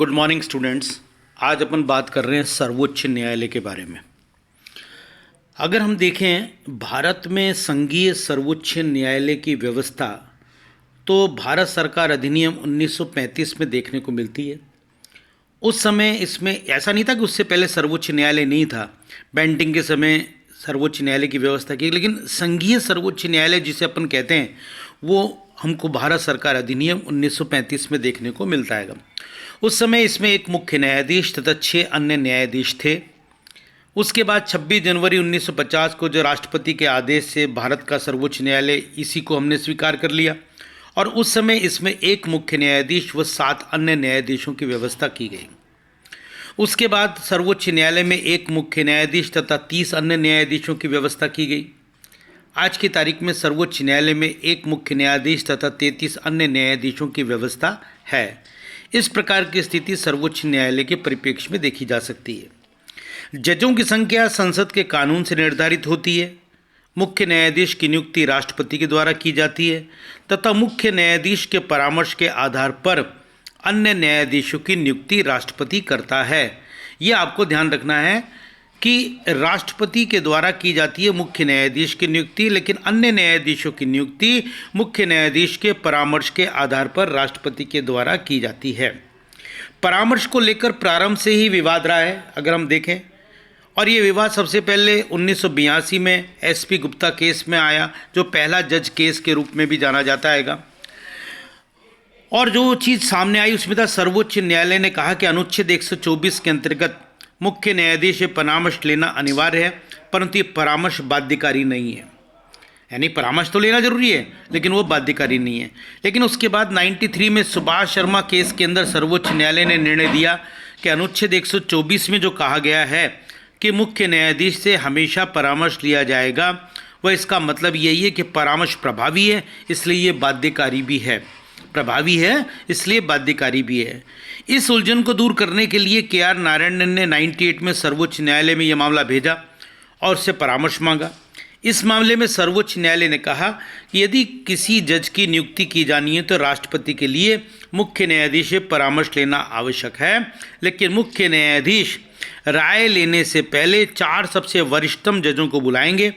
Good morning students. आज अपन बात कर रहे हैं सर्वोच्च न्यायालय के बारे में। अगर हम देखें भारत में संघीय सर्वोच्च न्यायालय की व्यवस्था तो भारत सरकार अधिनियम 1935 में देखने को मिलती है। उस समय इसमें ऐसा नहीं था कि उससे पहले सर्वोच्च न्यायालय नहीं था, बैंटिंग के समय सर्वोच्च न्यायालय की व्यवस्था की, लेकिन संघीय सर्वोच्च न्यायालय जिसे अपन कहते हैं वो हमको भारत सरकार अधिनियम 1935 में देखने को मिलता है। उस समय इसमें एक मुख्य न्यायाधीश तथा 6 अन्य न्यायाधीश थे। उसके बाद 26 जनवरी 1950 को जो राष्ट्रपति के आदेश से भारत का सर्वोच्च न्यायालय इसी को हमने स्वीकार कर लिया और उस समय इसमें एक मुख्य न्यायाधीश व 7 अन्य न्यायाधीशों की व्यवस्था की गई। उसके बाद सर्वोच्च न्यायालय में एक मुख्य न्यायाधीश तथा 30 अन्य न्यायाधीशों की व्यवस्था की गई। आज की तारीख में सर्वोच्च न्यायालय में एक मुख्य न्यायाधीश तथा 33 अन्य न्यायाधीशों की व्यवस्था है। इस प्रकार की स्थिति सर्वोच्च न्यायालय के परिप्रेक्ष्य में देखी जा सकती है। जजों की संख्या संसद के कानून से निर्धारित होती है। मुख्य न्यायाधीश की नियुक्ति राष्ट्रपति के द्वारा की जाती है तथा मुख्य न्यायाधीश के परामर्श के आधार पर अन्य न्यायाधीशों की नियुक्ति राष्ट्रपति करता है। यह आपको ध्यान रखना है कि राष्ट्रपति के द्वारा की जाती है मुख्य न्यायाधीश की नियुक्ति, लेकिन अन्य न्यायाधीशों की नियुक्ति मुख्य न्यायाधीश के परामर्श के आधार पर राष्ट्रपति के द्वारा की जाती है। परामर्श को लेकर प्रारंभ से ही विवाद रहा है अगर हम देखें, और ये विवाद सबसे पहले 1982 में एसपी गुप्ता केस में आया, जो पहला जज केस के रूप में भी जाना जाता है। और जो चीज़ सामने आई उसमें था सर्वोच्च न्यायालय ने कहा कि अनुच्छेद 124 के अंतर्गत मुख्य न्यायाधीश से परामर्श लेना अनिवार्य है, परंतु ये परामर्श बाध्यकारी नहीं है। यानी परामर्श तो लेना जरूरी है लेकिन वो बाध्यकारी नहीं है। लेकिन उसके बाद 93 में सुभाष शर्मा केस के अंदर सर्वोच्च न्यायालय ने निर्णय दिया कि अनुच्छेद 124 में जो कहा गया है कि मुख्य न्यायाधीश से हमेशा परामर्श लिया जाएगा, वह इसका मतलब यही है कि परामर्श प्रभावी है, इसलिए ये बाध्यकारी भी है। प्रभावी है इसलिए बाध्यकारी भी है। इस उलझन को दूर करने के लिए के.आर. नारायणन ने 98 में सर्वोच्च न्यायालय में यह मामला भेजा और उससे परामर्श मांगा। इस मामले में सर्वोच्च न्यायालय ने कहा कि यदि किसी जज की नियुक्ति की जानी है तो राष्ट्रपति के लिए मुख्य न्यायाधीश से परामर्श लेना आवश्यक है, लेकिन मुख्य न्यायाधीश राय लेने से पहले 4 सबसे वरिष्ठतम जजों को बुलाएंगे,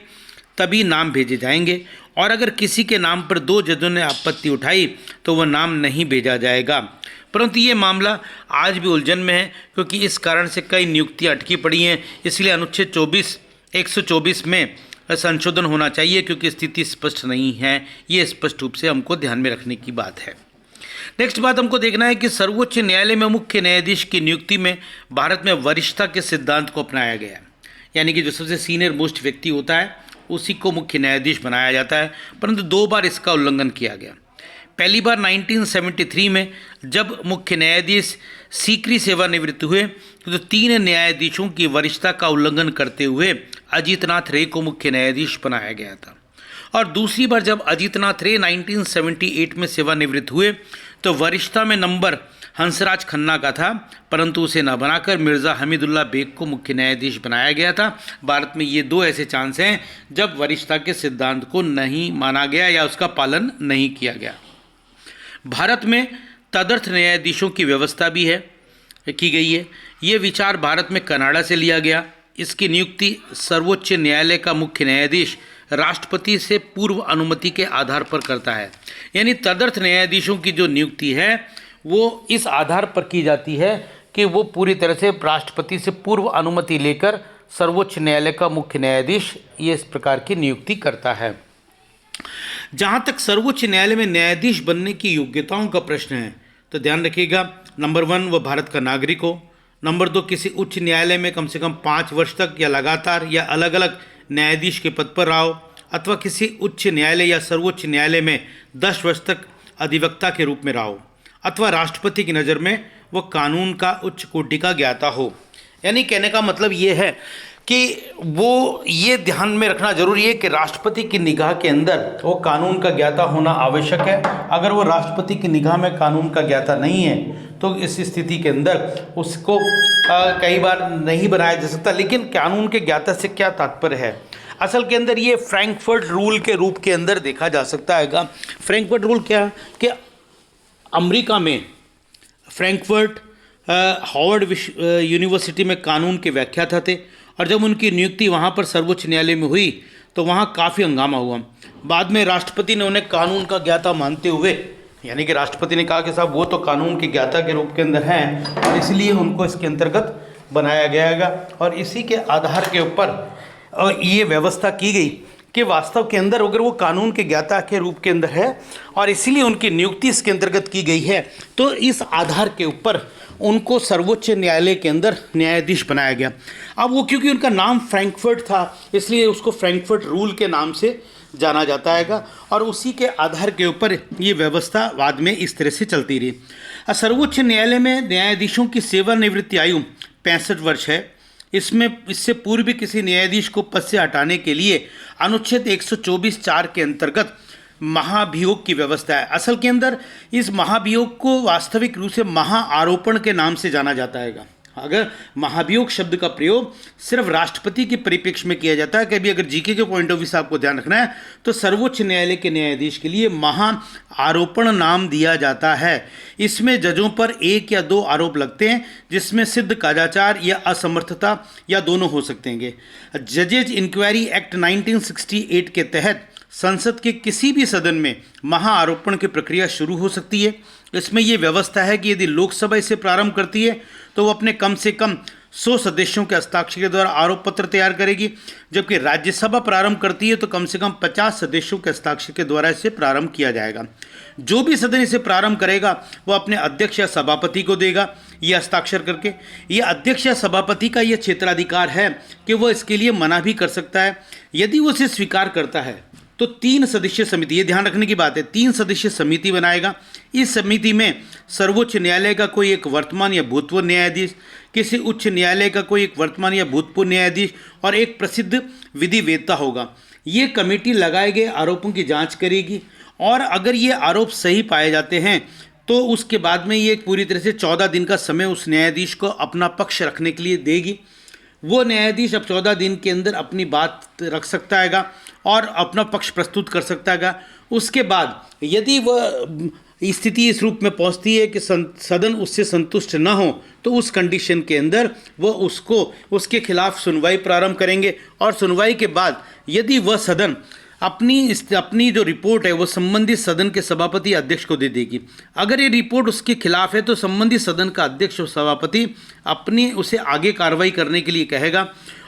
तभी नाम भेजे जाएंगे, और अगर किसी के नाम पर 2 जजों ने आपत्ति उठाई तो वह नाम नहीं भेजा जाएगा। परंतु ये मामला आज भी उलझन में है क्योंकि इस कारण से कई नियुक्तियां अटकी पड़ी हैं। इसलिए अनुच्छेद 124 में संशोधन होना चाहिए क्योंकि स्थिति स्पष्ट नहीं है। ये स्पष्ट रूप से हमको ध्यान में रखने की बात है। नेक्स्ट बात हमको देखना है कि सर्वोच्च न्यायालय में मुख्य न्यायाधीश की नियुक्ति में भारत में वरिष्ठता के सिद्धांत को अपनाया गया है। यानी कि जो सबसे सीनियर मोस्ट व्यक्ति होता है उसी को मुख्य न्यायाधीश बनाया जाता है, परंतु 2 बार इसका उल्लंघन किया गया। पहली बार 1973 में जब मुख्य न्यायाधीश सीकरी सेवानिवृत्त हुए तो 3 न्यायाधीशों की वरिष्ठता का उल्लंघन करते हुए अजीतनाथ रे को मुख्य न्यायाधीश बनाया गया था। और दूसरी बार जब अजीतनाथ रे 1978 में सेवानिवृत्त हुए तो वरिष्ठता में नंबर हंसराज खन्ना का था, परंतु उसे न बनाकर मिर्ज़ा हमीदुल्ला बेग को मुख्य न्यायाधीश बनाया गया था। भारत में ये 2 ऐसे चांस हैं जब वरिष्ठता के सिद्धांत को नहीं माना गया या उसका पालन नहीं किया गया। भारत में तदर्थ न्यायाधीशों की व्यवस्था भी की गई है। ये विचार भारत में कनाडा से लिया गया। इसकी नियुक्ति सर्वोच्च न्यायालय का मुख्य न्यायाधीश राष्ट्रपति से पूर्व अनुमति के आधार पर करता है। यानी तदर्थ न्यायाधीशों की जो नियुक्ति है वो इस आधार पर की जाती है कि वो पूरी तरह से राष्ट्रपति से पूर्व अनुमति लेकर सर्वोच्च न्यायालय का मुख्य न्यायाधीश ये इस प्रकार की नियुक्ति करता है। जहाँ तक सर्वोच्च न्यायालय में न्यायाधीश बनने की योग्यताओं का प्रश्न है तो ध्यान रखिएगा, नंबर 1 वह भारत का नागरिक हो, नंबर 2 किसी उच्च न्यायालय में कम से कम 5 वर्ष तक या लगातार या अलग अलग न्यायाधीश के पद पर रहा हो, अथवा किसी उच्च न्यायालय या सर्वोच्च न्यायालय में 10 वर्ष तक अधिवक्ता के रूप में रहा हो, अथवा राष्ट्रपति की नज़र में वह कानून का उच्च कोटि का ज्ञाता हो। यानी कहने का मतलब ये है कि वो ये ध्यान में रखना जरूरी है कि राष्ट्रपति की निगाह के अंदर वो कानून का ज्ञाता होना आवश्यक है। अगर वो राष्ट्रपति की निगाह में कानून का ज्ञाता नहीं है तो इस स्थिति के अंदर उसको कई बार नहीं बनाया जा सकता। लेकिन कानून के ज्ञाता से क्या तात्पर्य है? असल के अंदर ये फ्रैंकफर्ट रूल के रूप के अंदर देखा जा सकता है। फ्रैंकफर्ट रूल क्या है कि अमेरिका में फ्रैंकफर्ट हार्वर्ड यूनिवर्सिटी में कानून के व्याख्याता थे और जब उनकी नियुक्ति वहाँ पर सर्वोच्च न्यायालय में हुई तो वहाँ काफ़ी हंगामा हुआ। बाद में राष्ट्रपति ने उन्हें कानून का ज्ञाता मानते हुए, यानी कि राष्ट्रपति ने कहा कि साहब वो तो कानून के ज्ञाता के रूप के अंदर हैं और इसलिए उनको इसके अंतर्गत बनाया गया और इसी के आधार के ऊपर ये व्यवस्था की गई कि वास्तव के अंदर अगर वो कानून के ज्ञाता के रूप के अंदर है और इसीलिए उनकी नियुक्ति इसके अंतर्गत की गई है, तो इस आधार के ऊपर उनको सर्वोच्च न्यायालय के अंदर न्यायाधीश बनाया गया। अब वो क्योंकि उनका नाम फ्रैंकफर्ट था इसलिए उसको फ्रैंकफर्ट रूल के नाम से जाना जाता है और उसी के आधार के ऊपर ये व्यवस्था बाद में इस तरह से चलती रही। सर्वोच्च न्यायालय में न्यायाधीशों की सेवानिवृत्ति आयु 65 वर्ष है। इससे पूर्व किसी न्यायाधीश को पद से हटाने के लिए अनुच्छेद 124(4) के अंतर्गत महाभियोग की व्यवस्था है। असल के अंदर इस महाभियोग को वास्तविक रूप से महाआरोपण के नाम से जाना जाता है। अगर महाभियोग शब्द का प्रयोग सिर्फ राष्ट्रपति के परिप्रेक्ष्य में किया जाता है, कभी अगर जीके के पॉइंट ऑफ व्यू से आपको ध्यान रखना है तो सर्वोच्च न्यायालय के न्यायाधीश के लिए महाआरोपण नाम दिया जाता है। इसमें जजों पर 1 या 2 आरोप लगते हैं जिसमें सिद्ध कादाचार या असमर्थता या दोनों हो सकते हैं। जजेज इंक्वायरी एक्ट 1968 के तहत संसद के किसी भी सदन में महाआरोपण की प्रक्रिया शुरू हो सकती है। इसमें यह व्यवस्था है कि यदि लोकसभा इसे प्रारंभ करती है तो वो अपने कम से कम 100 सदस्यों के हस्ताक्षर के द्वारा आरोप पत्र तैयार करेगी, जबकि राज्यसभा प्रारंभ करती है तो कम से कम 50 सदस्यों के हस्ताक्षर के द्वारा इसे प्रारंभ किया जाएगा। जो भी सदन इसे प्रारंभ करेगा वो अपने अध्यक्ष या सभापति को देगा ये हस्ताक्षर करके। ये अध्यक्ष या सभापति का ये क्षेत्राधिकार है कि वह इसके लिए मना भी कर सकता है। यदि वो इसे स्वीकार करता है तो 3 सदस्यीय समिति, ये ध्यान रखने की बात है, 3 सदस्यीय समिति बनाएगा। इस समिति में सर्वोच्च न्यायालय का कोई एक वर्तमान या भूतपूर्व न्यायाधीश, किसी उच्च न्यायालय का कोई एक वर्तमान या भूतपूर्व न्यायाधीश और एक प्रसिद्ध विधि वेत्ता होगा। ये कमेटी लगाए गए आरोपों की जांच करेगी और अगर ये आरोप सही पाए जाते हैं तो उसके बाद में ये पूरी तरह से 14 दिन का समय उस न्यायाधीश को अपना पक्ष रखने के लिए देगी। वो न्यायाधीश अब 14 दिन के अंदर अपनी बात रख सकता है और अपना पक्ष प्रस्तुत कर सकता है। उसके बाद यदि वह स्थिति इस रूप में पहुंचती है कि सदन उससे संतुष्ट न हो तो उस कंडीशन के अंदर वह उसके खिलाफ सुनवाई प्रारंभ करेंगे और सुनवाई के बाद यदि वह सदन अपनी जो रिपोर्ट है वो संबंधित सदन के सभापति अध्यक्ष को दे देगी। अगर ये रिपोर्ट उसके खिलाफ है तो संबंधित सदन का अध्यक्ष और सभापति उसे आगे कार्रवाई करने के लिए कहेगा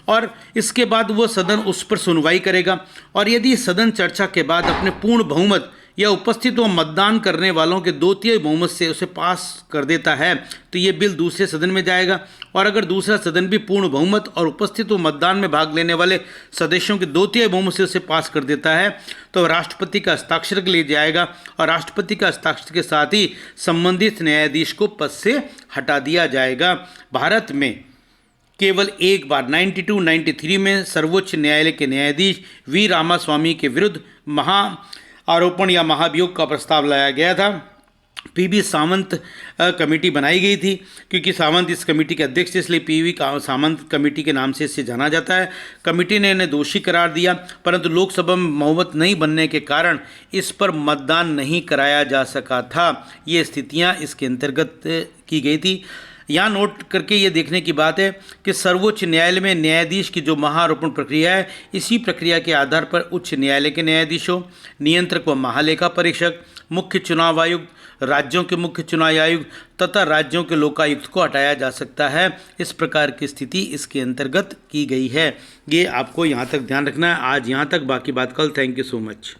और इसके बाद वो सदन उस पर सुनवाई करेगा और यदि सदन चर्चा के बाद अपने पूर्ण बहुमत या उपस्थित व मतदान करने वालों के 2/3 बहुमत से उसे पास कर देता है तो ये बिल दूसरे सदन में जाएगा और अगर दूसरा सदन भी पूर्ण बहुमत और उपस्थित व मतदान में भाग लेने वाले सदस्यों के 2/3 बहुमत से उसे पास कर देता है तो राष्ट्रपति का हस्ताक्षर के लिए जाएगा और राष्ट्रपति का हस्ताक्षर के साथ ही संबंधित न्यायाधीश को पद से हटा दिया जाएगा। भारत में केवल एक बार 92-93 में सर्वोच्च न्यायालय के न्यायाधीश वी रामास्वामी के विरुद्ध आरोपण या महाभियोग का प्रस्ताव लाया गया था। पीवी सावंत कमेटी बनाई गई थी क्योंकि सावंत इस कमेटी के अध्यक्ष थे, इसलिए पीवी सावंत कमेटी के नाम से इसे जाना जाता है। कमेटी ने इन्हें दोषी करार दिया परंतु लोकसभा में बहुमत नहीं बनने के कारण इस पर मतदान नहीं कराया जा सका था। ये स्थितियां इसके अंतर्गत की गई थी। यहाँ नोट करके ये देखने की बात है कि सर्वोच्च न्यायालय में न्यायाधीश की जो महाआरोपण प्रक्रिया है इसी प्रक्रिया के आधार पर उच्च न्यायालय के न्यायाधीशों, नियंत्रक व महालेखा परीक्षक, मुख्य चुनाव आयुक्त, राज्यों के मुख्य चुनाव आयुक्त तथा राज्यों के लोकायुक्त को हटाया जा सकता है। इस प्रकार की स्थिति इसके अंतर्गत की गई है। ये आपको यहाँ तक ध्यान रखना है। आज यहाँ तक, बाकी बात कल। Thank you so much.